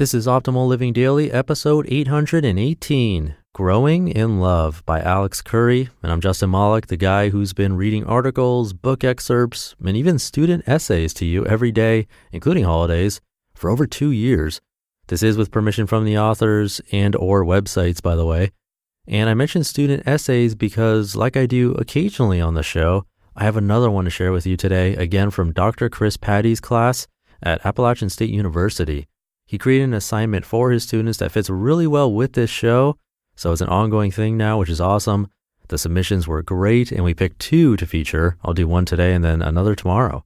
This is Optimal Living Daily, episode 818, Growing in Love by Alex Curry, and I'm Justin Malik, the guy who's been reading articles, book excerpts, and even student essays to you every day, including holidays, for over 2 years. This is with permission from the authors and or websites, by the way. And I mentioned student essays because, like I do occasionally on the show, I have another one to share with you today, again from Dr. Chris Patti's class at Appalachian State University. He created an assignment for his students that fits really well with this show, so it's an ongoing thing now, which is awesome. The submissions were great, and we picked 2 to feature. I'll do one today and then another tomorrow.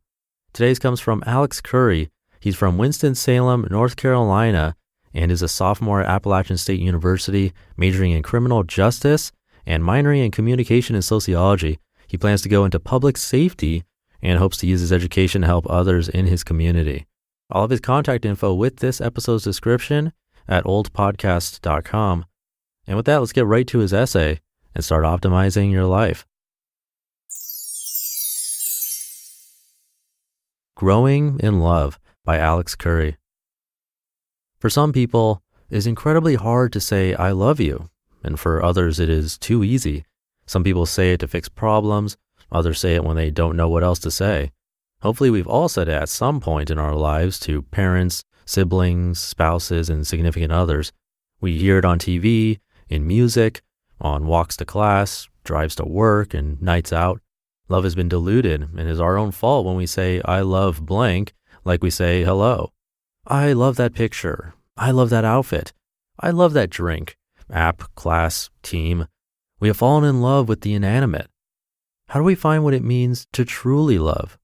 Today's comes from Alex Curry. He's from Winston-Salem, North Carolina, and is a sophomore at Appalachian State University, majoring in criminal justice and minoring in communication and sociology. He plans to go into public safety and hopes to use his education to help others in his community. I'll have his contact info with this episode's description at oldpodcast.com. And with that, let's get right to his essay and start optimizing your life. Growing in Love by Alex Curry. For some people, it is incredibly hard to say, I love you. And for others, it is too easy. Some people say it to fix problems. Others say it when they don't know what else to say. Hopefully, we've all said it at some point in our lives to parents, siblings, spouses, and significant others. We hear it on TV, in music, on walks to class, drives to work, and nights out. Love has been diluted and is our own fault when we say, I love blank, like we say hello. I love that picture. I love that outfit. I love that drink, app, class, team. We have fallen in love with the inanimate. How do we find what it means to truly love?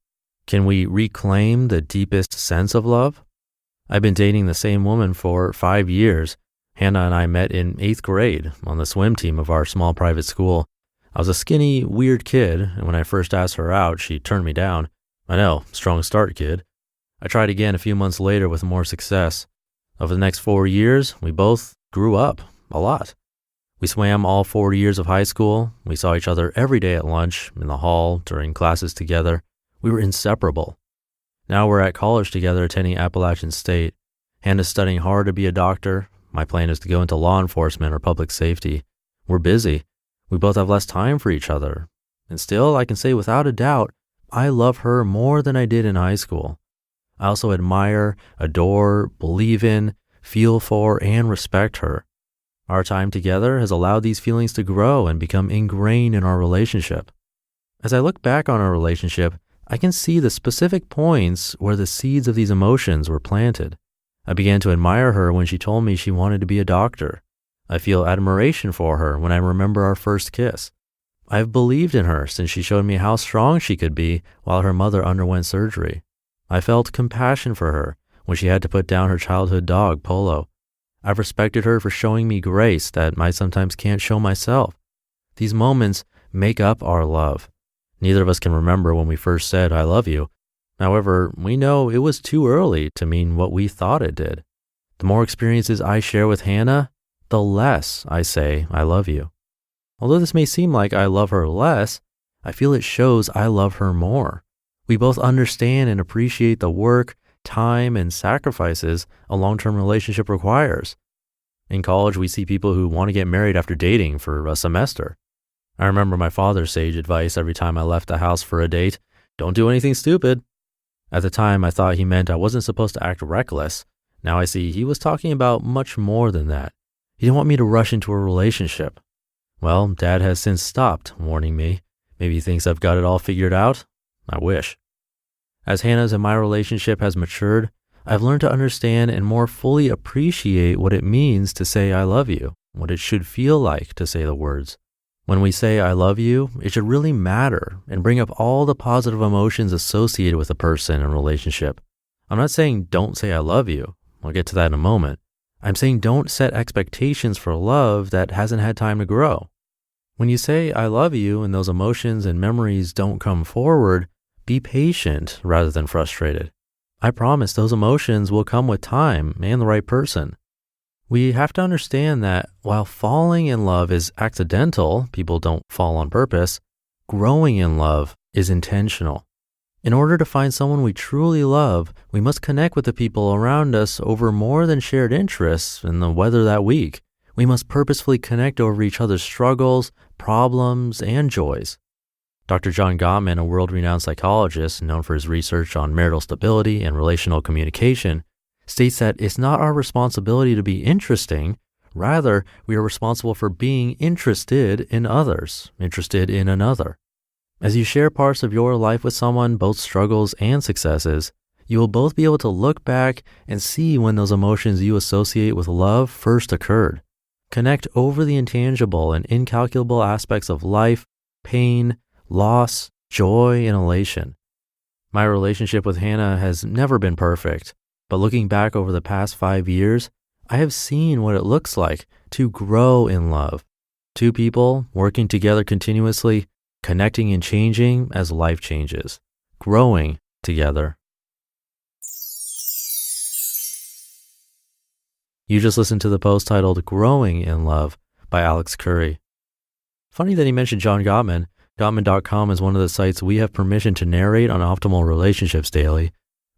Can we reclaim the deepest sense of love? I've been dating the same woman for 5 years. Hannah and I met in 8th grade on the swim team of our small private school. I was a skinny, weird kid, and when I first asked her out, she turned me down. I know, strong start, kid. I tried again a few months later with more success. Over the next 4 years, we both grew up a lot. We swam all 4 years of high school. We saw each other every day at lunch, in the hall, during classes together. We were inseparable. Now we're at college together attending Appalachian State. Hannah's studying hard to be a doctor. My plan is to go into law enforcement or public safety. We're busy. We both have less time for each other. And still, I can say without a doubt, I love her more than I did in high school. I also admire, adore, believe in, feel for, and respect her. Our time together has allowed these feelings to grow and become ingrained in our relationship. As I look back on our relationship, I can see the specific points where the seeds of these emotions were planted. I began to admire her when she told me she wanted to be a doctor. I feel admiration for her when I remember our first kiss. I've believed in her since she showed me how strong she could be while her mother underwent surgery. I felt compassion for her when she had to put down her childhood dog, Polo. I've respected her for showing me grace that I sometimes can't show myself. These moments make up our love. Neither of us can remember when we first said, I love you. However, we know it was too early to mean what we thought it did. The more experiences I share with Hannah, the less I say, I love you. Although this may seem like I love her less, I feel it shows I love her more. We both understand and appreciate the work, time, and sacrifices a long-term relationship requires. In college, we see people who want to get married after dating for a semester. I remember my father's sage advice every time I left the house for a date, don't do anything stupid. At the time, I thought he meant I wasn't supposed to act reckless. Now I see he was talking about much more than that. He didn't want me to rush into a relationship. Well, Dad has since stopped warning me. Maybe he thinks I've got it all figured out. I wish. As Hannah's and my relationship has matured, I've learned to understand and more fully appreciate what it means to say I love you, what it should feel like to say the words. When we say I love you, it should really matter and bring up all the positive emotions associated with a person and relationship. I'm not saying don't say I love you. I'll get to that in a moment. I'm saying don't set expectations for love that hasn't had time to grow. When you say I love you and those emotions and memories don't come forward, be patient rather than frustrated. I promise those emotions will come with time and the right person. We have to understand that while falling in love is accidental, people don't fall on purpose, growing in love is intentional. In order to find someone we truly love, we must connect with the people around us over more than shared interests in the weather that week. We must purposefully connect over each other's struggles, problems, and joys. Dr. John Gottman, a world-renowned psychologist known for his research on marital stability and relational communication, states that it's not our responsibility to be interesting. Rather, we are responsible for being interested in others, interested in another. As you share parts of your life with someone, both struggles and successes, you will both be able to look back and see when those emotions you associate with love first occurred. Connect over the intangible and incalculable aspects of life, pain, loss, joy, and elation. My relationship with Hannah has never been perfect, but looking back over the past 5 years, I have seen what it looks like to grow in love. Two people working together continuously, connecting and changing as life changes, growing together. You just listened to the post titled Growing in Love by Alex Curry. Funny that he mentioned John Gottman. Gottman.com is one of the sites we have permission to narrate on Optimal Relationships Daily.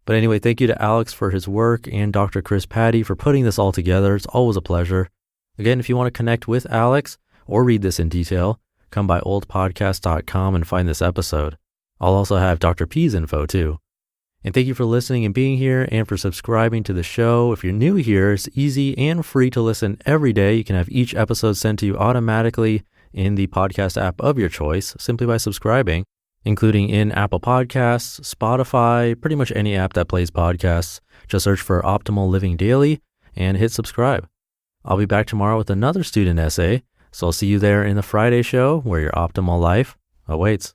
But anyway, thank you to Alex for his work and Dr. Patti for putting this all together. It's always a pleasure. Again, if you want to connect with Alex or read this in detail, come by oldpodcast.com and find this episode. I'll also have Dr. P's info too. And thank you for listening and being here and for subscribing to the show. If you're new here, it's easy and free to listen every day. You can have each episode sent to you automatically in the podcast app of your choice simply by subscribing, including in Apple Podcasts, Spotify, pretty much any app that plays podcasts. Just search for Optimal Living Daily and hit subscribe. I'll be back tomorrow with another student essay. So I'll see you there in the Friday show where your optimal life awaits.